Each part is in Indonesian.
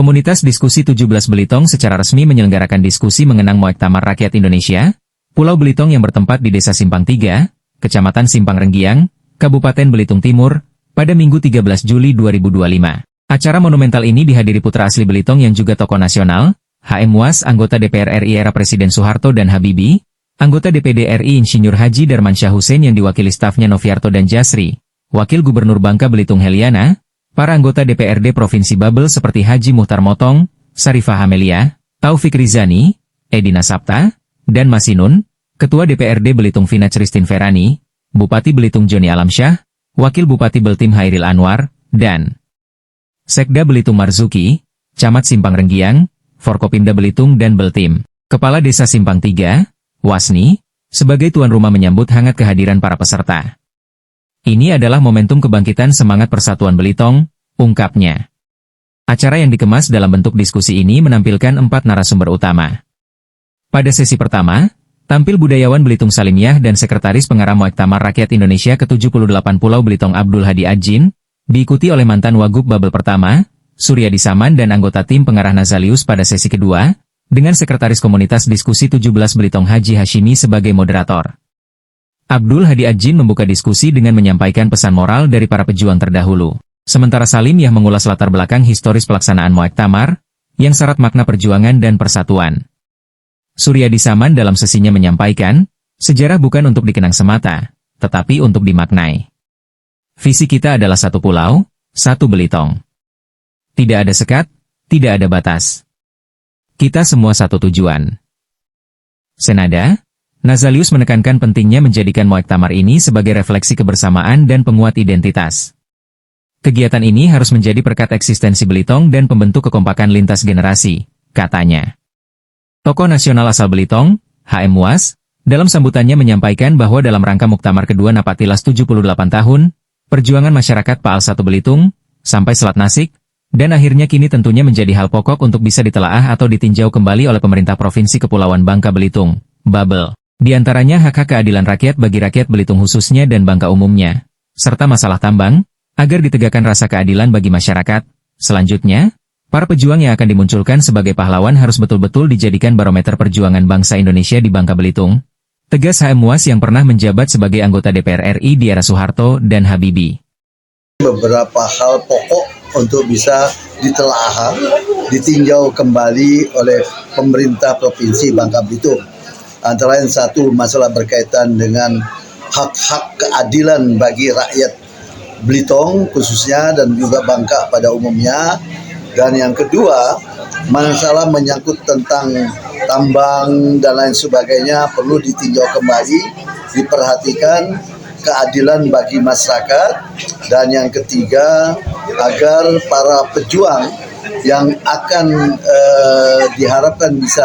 Komunitas Diskusi 17 Belitung secara resmi menyelenggarakan diskusi mengenang Muktamar Rakyat Indonesia, Pulau Belitung yang bertempat di Desa Simpang 3, Kecamatan Simpang Renggiang, Kabupaten Belitung Timur, pada Minggu 13 Juli 2025. Acara monumental ini dihadiri putra asli Belitung yang juga tokoh nasional, HM Muas, anggota DPR RI era Presiden Soeharto dan Habibie, anggota DPD RI Insinyur Haji Darmansyah Hussein yang diwakili stafnya Noviarto dan Jasri, Wakil Gubernur Bangka Belitung Heliana, para anggota DPRD Provinsi Babel seperti Haji Muhtar Motong, Sarifah Hamelia, Taufik Rizani, Edina Sapta, dan Masinun, Ketua DPRD Belitung Vina Christine Ferani, Bupati Belitung Joni Alamsyah, Wakil Bupati Beltim Hairil Anwar, dan Sekda Belitung Marzuki, Camat Simpang Renggiang, Forkopimda Belitung dan Beltim. Kepala Desa Simpang 3, Wasni, sebagai tuan rumah menyambut hangat kehadiran para peserta. Ini adalah momentum kebangkitan semangat persatuan Belitung, ungkapnya. Acara yang dikemas dalam bentuk diskusi ini menampilkan 4 narasumber utama. Pada sesi pertama, tampil budayawan Belitung Salimiah dan Sekretaris Pengarah Muktamar Rakyat Indonesia ke-78 Pulau Belitung Abdul Hadi Ajin, diikuti oleh mantan Wagub Babel pertama, Suryadi Saman dan anggota tim pengarah Nazalius pada sesi kedua, dengan Sekretaris Komunitas Diskusi 17 Belitung Haji Hashimi sebagai moderator. Abdul Hadi Ajin membuka diskusi dengan menyampaikan pesan moral dari para pejuang terdahulu. Sementara Salimiah mengulas latar belakang historis pelaksanaan Muktamar, yang syarat makna perjuangan dan persatuan. Suryadi Saman dalam sesinya menyampaikan, sejarah bukan untuk dikenang semata, tetapi untuk dimaknai. Visi kita adalah satu pulau, satu Belitung. Tidak ada sekat, tidak ada batas. Kita semua satu tujuan. Senada, Nazalius menekankan pentingnya menjadikan Muktamar ini sebagai refleksi kebersamaan dan penguat identitas. Kegiatan ini harus menjadi perekat eksistensi Belitung dan pembentuk kekompakan lintas generasi, katanya. Tokoh nasional asal Belitung, HM Muas, dalam sambutannya menyampaikan bahwa dalam rangka Muktamar kedua Napatilas 78 tahun, perjuangan masyarakat Paal 1 Belitung, sampai Selat Nasik, dan akhirnya kini tentunya menjadi hal pokok untuk bisa ditelaah atau ditinjau kembali oleh pemerintah Provinsi Kepulauan Bangka Belitung, Babel. Di antaranya hak-hak keadilan rakyat bagi rakyat Belitung khususnya dan Bangka umumnya, serta masalah tambang, agar ditegakkan rasa keadilan bagi masyarakat. Selanjutnya, para pejuang yang akan dimunculkan sebagai pahlawan harus betul-betul dijadikan barometer perjuangan bangsa Indonesia di Bangka Belitung. Tegas HM Muas yang pernah menjabat sebagai anggota DPR RI di era Soeharto dan Habibie. Beberapa hal pokok untuk bisa ditelaah, ditinjau kembali oleh pemerintah Provinsi Bangka Belitung. Antara lain satu masalah berkaitan dengan hak-hak keadilan bagi rakyat Belitung khususnya dan juga Bangka pada umumnya. Dan yang kedua, masalah menyangkut tentang tambang dan lain sebagainya perlu ditinjau kembali, diperhatikan keadilan bagi masyarakat. Dan yang ketiga, agar para pejuang yang akan diharapkan bisa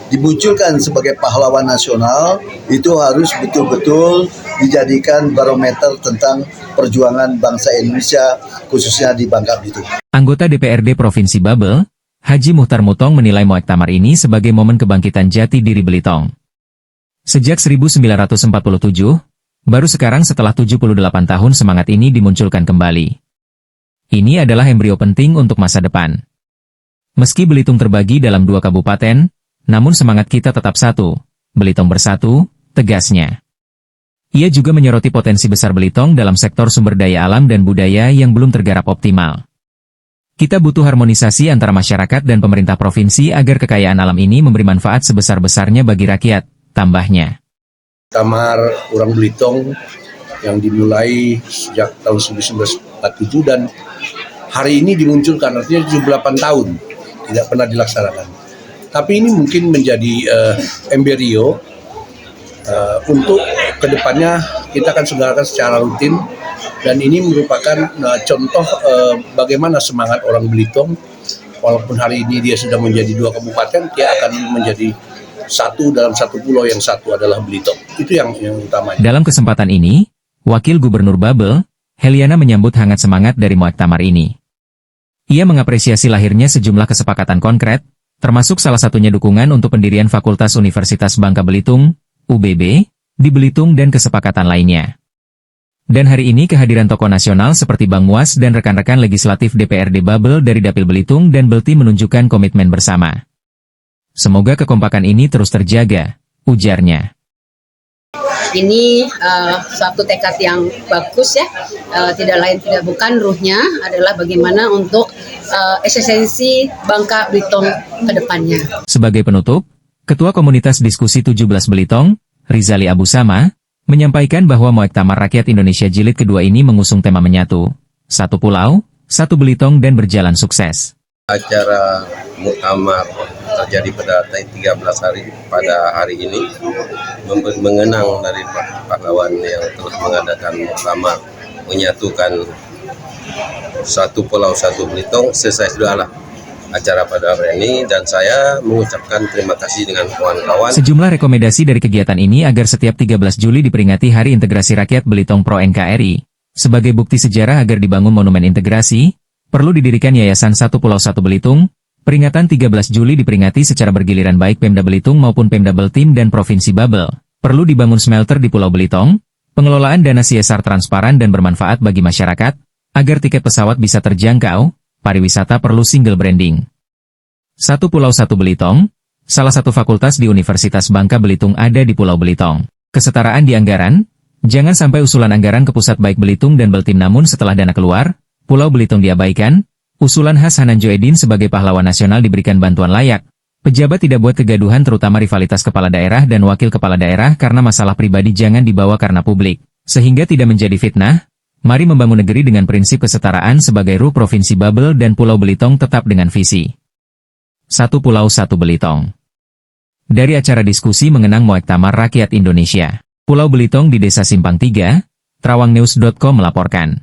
dimunculkan sebagai pahlawan nasional, itu harus betul-betul dijadikan barometer tentang perjuangan bangsa Indonesia, khususnya di Bangka Belitung. Anggota DPRD Provinsi Babel, Haji Muhtar Motong menilai Muktamar ini sebagai momen kebangkitan jati diri Belitung. Sejak 1947, baru sekarang setelah 78 tahun semangat ini dimunculkan kembali. Ini adalah embrio penting untuk masa depan. Meski Belitung terbagi dalam 2 kabupaten, namun semangat kita tetap satu, Belitung bersatu, tegasnya. Ia juga menyoroti potensi besar Belitung dalam sektor sumber daya alam dan budaya yang belum tergarap optimal. Kita butuh harmonisasi antara masyarakat dan pemerintah provinsi agar kekayaan alam ini memberi manfaat sebesar-besarnya bagi rakyat, tambahnya. Muktamar orang Belitung yang dimulai sejak tahun 1947 dan hari ini dimunculkan, artinya 78 tahun tidak pernah dilaksanakan. Tapi ini mungkin menjadi embrio untuk kedepannya kita akan selenggarakan secara rutin, dan ini merupakan contoh bagaimana semangat orang Belitung. Walaupun hari ini dia sudah menjadi 2 kabupaten, dia akan menjadi satu dalam satu pulau yang satu adalah Belitung. Itu yang utama. Dalam kesempatan ini, Wakil Gubernur Babel, Heliana menyambut hangat semangat dari Muktamar ini. Ia mengapresiasi lahirnya sejumlah kesepakatan konkret, termasuk salah satunya dukungan untuk pendirian Fakultas Universitas Bangka Belitung, UBB, di Belitung dan kesepakatan lainnya. Dan hari ini kehadiran tokoh nasional seperti Bang Muas dan rekan-rekan legislatif DPRD Babel dari Dapil Belitung dan Belti menunjukkan komitmen bersama. Semoga kekompakan ini terus terjaga, ujarnya. Ini suatu tekad yang bagus ya, tidak lain tidak bukan ruhnya adalah bagaimana untuk eksistensi Bangka Belitung ke depannya. Sebagai penutup, Ketua Komunitas Diskusi 17 Belitung, Rizali Abu Sama, menyampaikan bahwa Muktamar Rakyat Indonesia Jilid kedua ini mengusung tema menyatu, satu pulau, satu Belitung dan berjalan sukses. Acara Muktamar terjadi pada 13 hari pada hari ini mengenang dari pahlawan yang telah mengadakan Muktamar menyatukan satu pulau satu Belitung. Selesai sudahlah acara pada hari ini dan saya mengucapkan terima kasih dengan kawan-kawan. Sejumlah rekomendasi dari kegiatan ini agar setiap 13 Juli diperingati Hari Integrasi Rakyat Belitung Pro NKRI. Sebagai bukti sejarah agar dibangun monumen integrasi, perlu didirikan Yayasan Satu Pulau Satu Belitung. Peringatan 13 Juli diperingati secara bergiliran baik Pemda Belitung maupun Pemda Beltim dan Provinsi Babel. Perlu dibangun smelter di Pulau Belitung, pengelolaan dana CSR transparan dan bermanfaat bagi masyarakat, agar tiket pesawat bisa terjangkau. Pariwisata perlu single branding. Satu Pulau Satu Belitung, salah satu fakultas di Universitas Bangka Belitung ada di Pulau Belitung. Kesetaraan di anggaran, jangan sampai usulan anggaran ke pusat baik Belitung dan Beltim namun setelah dana keluar, Pulau Belitung diabaikan. Usulan khas Hanan Joedin sebagai pahlawan nasional diberikan bantuan layak. Pejabat tidak buat kegaduhan terutama rivalitas kepala daerah dan wakil kepala daerah karena masalah pribadi jangan dibawa karena publik. Sehingga tidak menjadi fitnah. Mari membangun negeri dengan prinsip kesetaraan sebagai ruh Provinsi Babel dan Pulau Belitung tetap dengan visi Satu Pulau Satu Belitung. Dari acara diskusi mengenang Muktamar Rakyat Indonesia, Pulau Belitung di Desa Simpang 3, TrawangNews.com melaporkan.